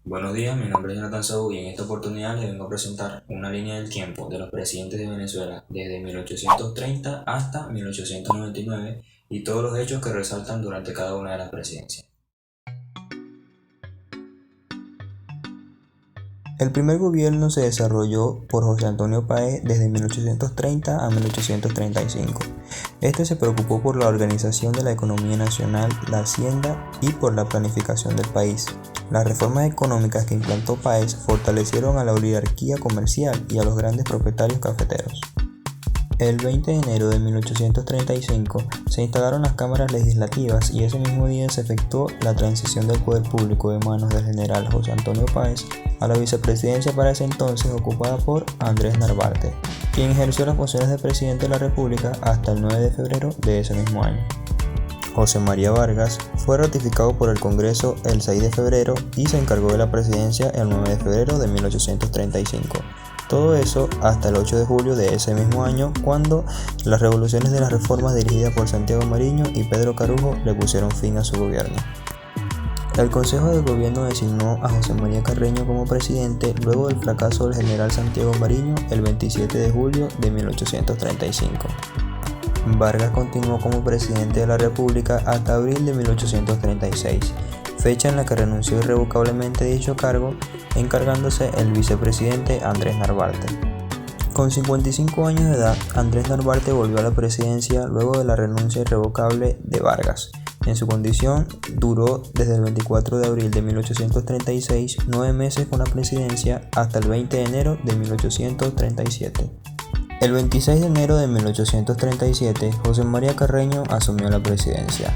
Buenos días, mi nombre es Jonathan Saúl y en esta oportunidad les vengo a presentar una línea del tiempo de los presidentes de Venezuela desde 1830 hasta 1899 y todos los hechos que resaltan durante cada una de las presidencias. El primer gobierno se desarrolló por José Antonio Páez desde 1830 a 1835. Este se preocupó por la organización de la economía nacional, la hacienda y por la planificación del país. Las reformas económicas que implantó Páez fortalecieron a la oligarquía comercial y a los grandes propietarios cafeteros. El 20 de enero de 1835 se instalaron las cámaras legislativas y ese mismo día se efectuó la transición del poder público de manos del general José Antonio Páez a la vicepresidencia para ese entonces ocupada por Andrés Narvarte, quien ejerció las funciones de presidente de la República hasta el 9 de febrero de ese mismo año. José María Vargas fue ratificado por el Congreso el 6 de febrero y se encargó de la presidencia el 9 de febrero de 1835. Todo eso hasta el 8 de julio de ese mismo año, cuando las revoluciones de las reformas dirigidas por Santiago Mariño y Pedro Carujo le pusieron fin a su gobierno. El Consejo de Gobierno designó a José María Carreño como presidente luego del fracaso del general Santiago Mariño el 27 de julio de 1835. Vargas continuó como presidente de la República hasta abril de 1836, fecha en la que renunció irrevocablemente de dicho cargo, encargándose el vicepresidente Andrés Narvarte. Con 55 años de edad, Andrés Narvarte volvió a la presidencia luego de la renuncia irrevocable de Vargas. En su condición, duró desde el 24 de abril de 1836 9 meses con la presidencia hasta el 20 de enero de 1837. El 26 de enero de 1837, José María Carreño asumió la presidencia.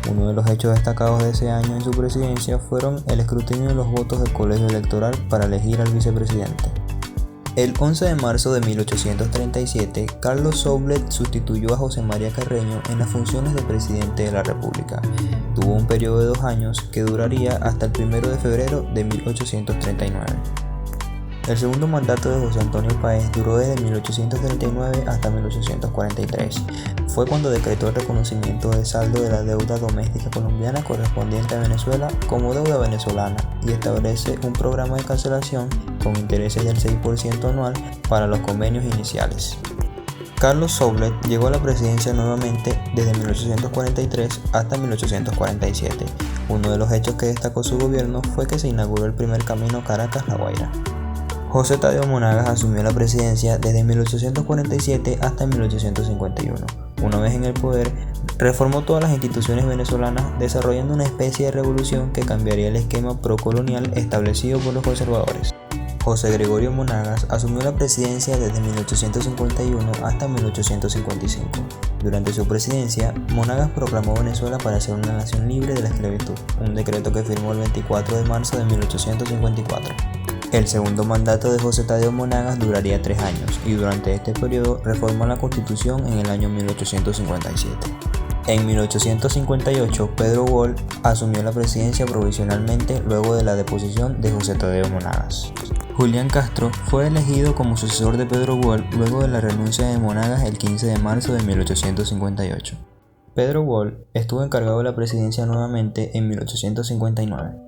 Uno de los hechos destacados de ese año en su presidencia fueron el escrutinio de los votos del colegio electoral para elegir al vicepresidente. El 11 de marzo de 1837, Carlos Soublette sustituyó a José María Carreño en las funciones de presidente de la República. Tuvo un periodo de 2 años que duraría hasta el 1 de febrero de 1839. El segundo mandato de José Antonio Páez duró desde 1839 hasta 1843. Fue cuando decretó el reconocimiento de saldo de la deuda doméstica colombiana correspondiente a Venezuela como deuda venezolana y establece un programa de cancelación con intereses del 6% anual para los convenios iniciales. Carlos Soublette llegó a la presidencia nuevamente desde 1843 hasta 1847. Uno de los hechos que destacó su gobierno fue que se inauguró el primer camino Caracas-La Guaira. José Tadeo Monagas asumió la presidencia desde 1847 hasta 1851. Una vez en el poder, reformó todas las instituciones venezolanas, desarrollando una especie de revolución que cambiaría el esquema procolonial establecido por los conservadores. José Gregorio Monagas asumió la presidencia desde 1851 hasta 1855. Durante su presidencia, Monagas proclamó Venezuela para ser una nación libre de la esclavitud, un decreto que firmó el 24 de marzo de 1854. El segundo mandato de José Tadeo Monagas duraría 3 años y durante este periodo reformó la Constitución en el año 1857. En 1858, Pedro Wohl asumió la presidencia provisionalmente luego de la deposición de José Tadeo Monagas. Julián Castro fue elegido como sucesor de Pedro Wohl luego de la renuncia de Monagas el 15 de marzo de 1858. Pedro Wohl estuvo encargado de la presidencia nuevamente en 1859.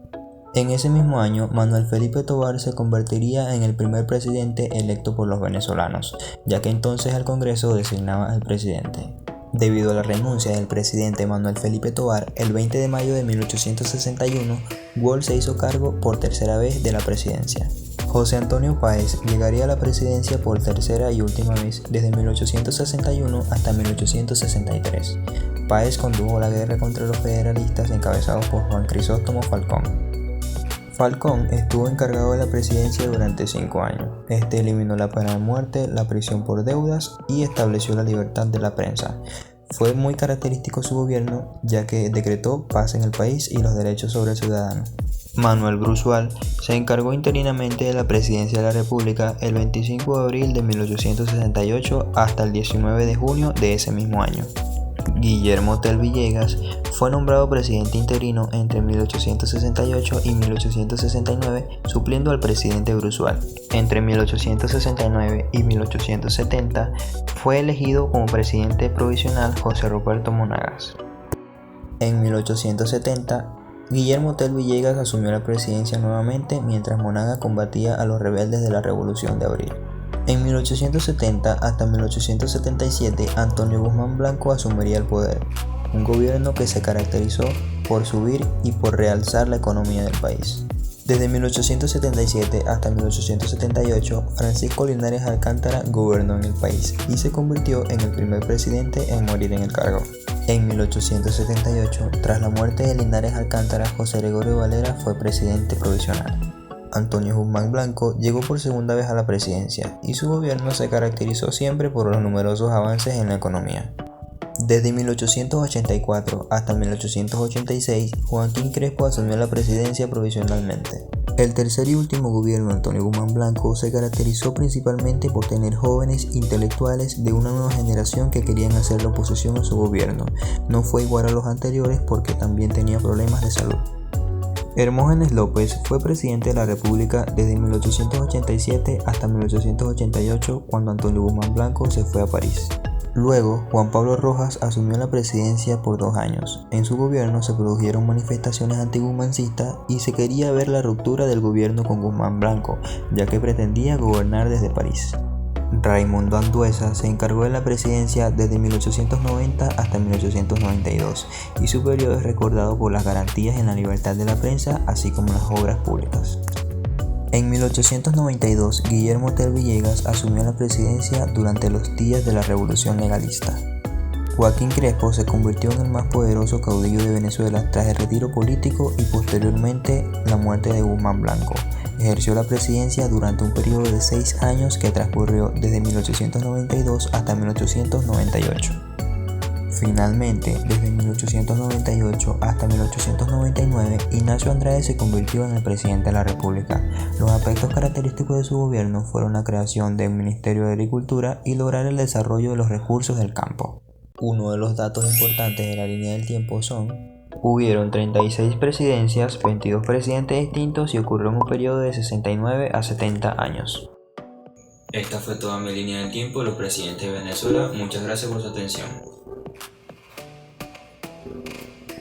En ese mismo año, Manuel Felipe Tovar se convertiría en el primer presidente electo por los venezolanos, ya que entonces el Congreso designaba al presidente. Debido a la renuncia del presidente Manuel Felipe Tovar, el 20 de mayo de 1861, Wohl se hizo cargo por tercera vez de la presidencia. José Antonio Páez llegaría a la presidencia por tercera y última vez desde 1861 hasta 1863. Páez condujo la guerra contra los federalistas encabezados por Juan Crisóstomo Falcón. Falcón estuvo encargado de la presidencia durante 5 años. Este eliminó la pena de muerte, la prisión por deudas y estableció la libertad de la prensa. Fue muy característico su gobierno, ya que decretó paz en el país y los derechos sobre el ciudadano. Manuel Bruzual se encargó interinamente de la presidencia de la República el 25 de abril de 1868 hasta el 19 de junio de ese mismo año. Guillermo Tell Villegas fue nombrado presidente interino entre 1868 y 1869, supliendo al presidente Bruzual. Entre 1869 y 1870 fue elegido como presidente provisional José Roberto Monagas. En 1870 Guillermo Tell Villegas asumió la presidencia nuevamente mientras Monaga combatía a los rebeldes de la Revolución de Abril. En 1870 hasta 1877, Antonio Guzmán Blanco asumiría el poder, un gobierno que se caracterizó por subir y por realzar la economía del país. Desde 1877 hasta 1878, Francisco Linares Alcántara gobernó en el país y se convirtió en el primer presidente en morir en el cargo. En 1878, tras la muerte de Linares Alcántara, José Gregorio Valera fue presidente provisional. Antonio Guzmán Blanco llegó por segunda vez a la presidencia y su gobierno se caracterizó siempre por los numerosos avances en la economía. Desde 1884 hasta 1886, Joaquín Crespo asumió la presidencia provisionalmente. El tercer y último gobierno de Antonio Guzmán Blanco se caracterizó principalmente por tener jóvenes intelectuales de una nueva generación que querían hacer la oposición a su gobierno. No fue igual a los anteriores porque también tenía problemas de salud. Hermógenes López fue presidente de la República desde 1887 hasta 1888, cuando Antonio Guzmán Blanco se fue a París. Luego, Juan Pablo Rojas asumió la presidencia por 2 años. En su gobierno se produjeron manifestaciones antiguzmancistas y se quería ver la ruptura del gobierno con Guzmán Blanco, ya que pretendía gobernar desde París. Raimundo Andueza se encargó de la presidencia desde 1890 hasta 1892 y su periodo es recordado por las garantías en la libertad de la prensa, así como las obras públicas. En 1892, Guillermo Tell Villegas asumió la presidencia durante los días de la Revolución Legalista. Joaquín Crespo se convirtió en el más poderoso caudillo de Venezuela tras el retiro político y posteriormente la muerte de Guzmán Blanco. Ejerció la presidencia durante un periodo de 6 años que transcurrió desde 1892 hasta 1898. Finalmente, desde 1898 hasta 1899, Ignacio Andrade se convirtió en el presidente de la República. Los aspectos característicos de su gobierno fueron la creación del Ministerio de Agricultura y lograr el desarrollo de los recursos del campo. Uno de los datos importantes de la línea del tiempo hubieron 36 presidencias, 22 presidentes distintos y ocurrió en un periodo de 69 a 70 años. Esta fue toda mi línea del tiempo de los presidentes de Venezuela. Muchas gracias por su atención.